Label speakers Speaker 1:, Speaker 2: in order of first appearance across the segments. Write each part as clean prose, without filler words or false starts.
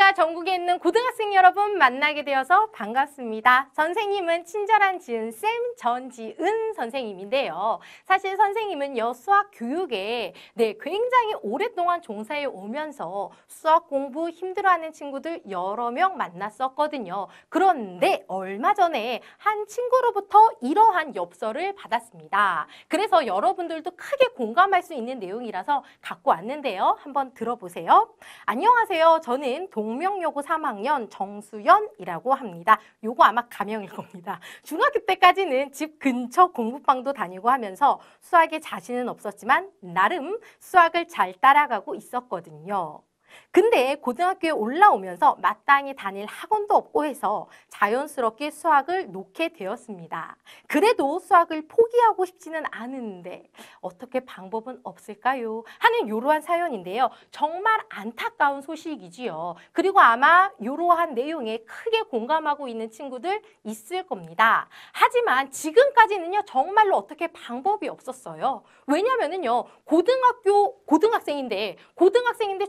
Speaker 1: 안녕하십니까. 전국에 있는 고등학생 여러분 만나게 되어서 반갑습니다. 선생님은 친절한 지은쌤 전지은 선생님인데요. 사실 선생님은요, 수학 교육에 굉장히 오랫동안 종사해 오면서 수학 공부 힘들어하는 친구들 여러 명 만났었거든요. 그런데 얼마 전에 한 친구로부터 이러한 엽서를 받았습니다. 그래서 여러분들도 크게 공감할 수 있는 내용이라서 갖고 왔는데요. 한번 들어보세요. 안녕하세요. 저는 동명여고 3학년 정수연이라고 합니다. 요거 아마 가명일 겁니다. 중학교 때까지는 집 근처 공부방도 다니고 하면서 수학에 자신은 없었지만 나름 수학을 잘 따라가고 있었거든요. 근데 고등학교에 올라오면서 마땅히 다닐 학원도 없고 해서 자연스럽게 수학을 놓게 되었습니다. 그래도 수학을 포기하고 싶지는 않은데 어떻게 방법은 없을까요? 하는 이러한 사연인데요. 정말 안타까운 소식이지요. 그리고 아마 이러한 내용에 크게 공감하고 있는 친구들 있을 겁니다. 하지만 지금까지는요, 정말로 어떻게 방법이 없었어요. 왜냐면은요, 고등학생인데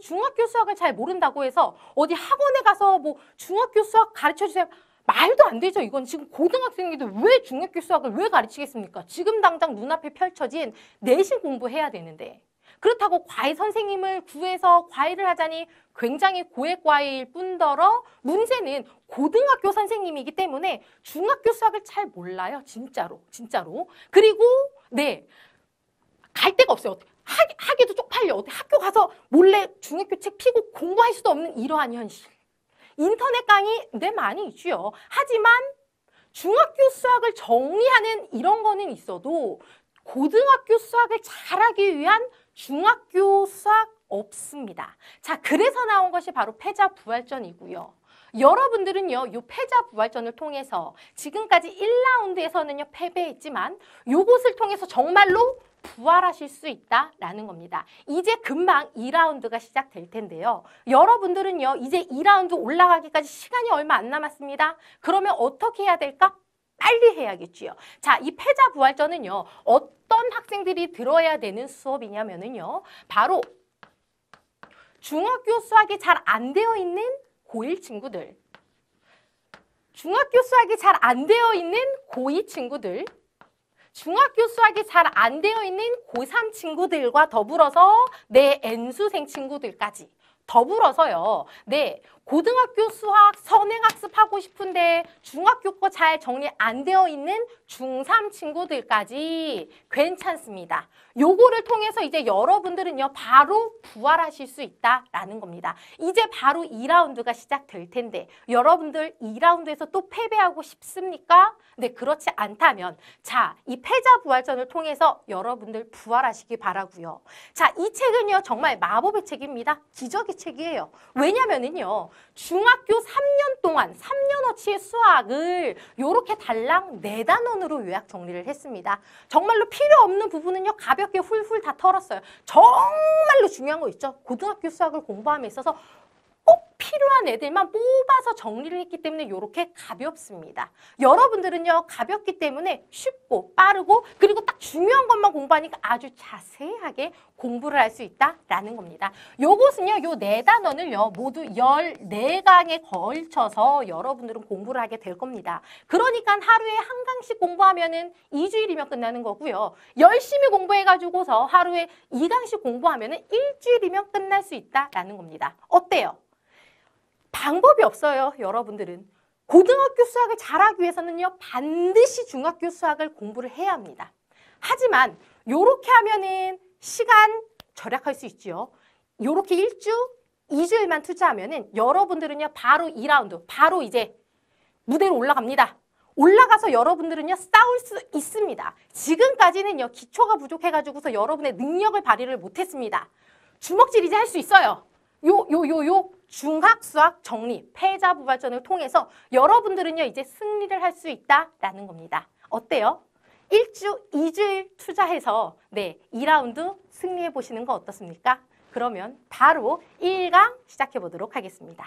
Speaker 1: 중학교 수학을 잘 모른다고 해서 어디 학원에 가서 뭐 중학교 수학 가르쳐 주세요. 말도 안 되죠. 이건 지금 고등학생인데 왜 중학교 수학을 왜 가르치겠습니까? 지금 당장 눈앞에 펼쳐진 내신 공부해야 되는데. 그렇다고 과외 선생님을 구해서 과외를 하자니 굉장히 고액 과외일 뿐더러 문제는 고등학교 선생님이기 때문에 중학교 수학을 잘 몰라요. 진짜로. 그리고 갈 데가 없어요. 하기도 쪽팔려. 학교 가서 몰래 중학교 책 피고 공부할 수도 없는 이러한 현실. 인터넷 강의 많이 있죠. 하지만 중학교 수학을 정리하는 이런 거는 있어도 고등학교 수학을 잘하기 위한 중학교 수학 없습니다. 자, 그래서 나온 것이 바로 패자부활전이고요. 여러분들은요, 이 패자부활전을 통해서 지금까지 1라운드에서는요, 패배했지만 요것을 통해서 정말로 부활하실 수 있다라는 겁니다. 이제 금방 2라운드가 시작될 텐데요. 여러분들은요, 이제 2라운드 올라가기까지 시간이 얼마 안 남았습니다. 그러면 어떻게 해야 될까? 빨리 해야겠지요. 자, 이 패자부활전은요, 어떤 학생들이 들어야 되는 수업이냐면은요, 바로 중학교 수학이 잘 안 되어 있는 고1 친구들, 중학교 수학이 잘 안 되어 있는 고2 친구들, 중학교 수학이 잘 안 되어 있는 고3 친구들과 더불어서 N수생 친구들까지 더불어서요. 고등학교 수학 선행학습하고 싶은데 중학교 거 잘 정리 안 되어 있는 중3 친구들까지 괜찮습니다. 요거를 통해서 이제 여러분들은요, 바로 부활하실 수 있다라는 겁니다. 이제 바로 2라운드가 시작될 텐데 여러분들 2라운드에서 또 패배하고 싶습니까? 그렇지 않다면 자, 이 패자부활전을 통해서 여러분들 부활하시기 바라고요. 자, 이 책은요, 정말 마법의 책입니다. 기적의 책이에요. 왜냐면은요, 중학교 3년 동안 3년어치의 수학을 요렇게 달랑 4단원으로 요약 정리를 했습니다. 정말로 필요 없는 부분은요, 가볍게 훌훌 다 털었어요. 정말로 중요한 거 있죠. 고등학교 수학을 공부함에 있어서 꼭 필요한 애들만 뽑아서 정리를 했기 때문에 이렇게 가볍습니다. 여러분들은요, 가볍기 때문에 쉽고 빠르고 그리고 딱 중요한 것만 공부하니까 아주 자세하게 공부를 할 수 있다라는 겁니다. 요것은요, 요 4단원을요, 모두 14강에 걸쳐서 여러분들은 공부를 하게 될 겁니다. 그러니까 하루에 한 강씩 공부하면은 2주일이면 끝나는 거고요. 열심히 공부해가지고서 하루에 2강씩 공부하면은 일주일이면 끝날 수 있다라는 겁니다. 어때요? 방법이 없어요, 여러분들은. 고등학교 수학을 잘하기 위해서는요, 반드시 중학교 수학을 공부를 해야 합니다. 하지만 요렇게 하면은 시간 절약할 수 있죠. 요렇게 2주일만 투자하면은 여러분들은요, 바로 2라운드, 바로 이제 무대로 올라갑니다. 올라가서 여러분들은요, 싸울 수 있습니다. 지금까지는요, 기초가 부족해가지고서 여러분의 능력을 발휘를 못했습니다. 주먹질 이제 할 수 있어요. 중학 수학 정리, 패자부활전을 통해서 여러분들은요, 이제 승리를 할 수 있다라는 겁니다. 어때요? 2주일 투자해서 2라운드 승리해 보시는 거 어떻습니까? 그러면 바로 1강 시작해 보도록 하겠습니다.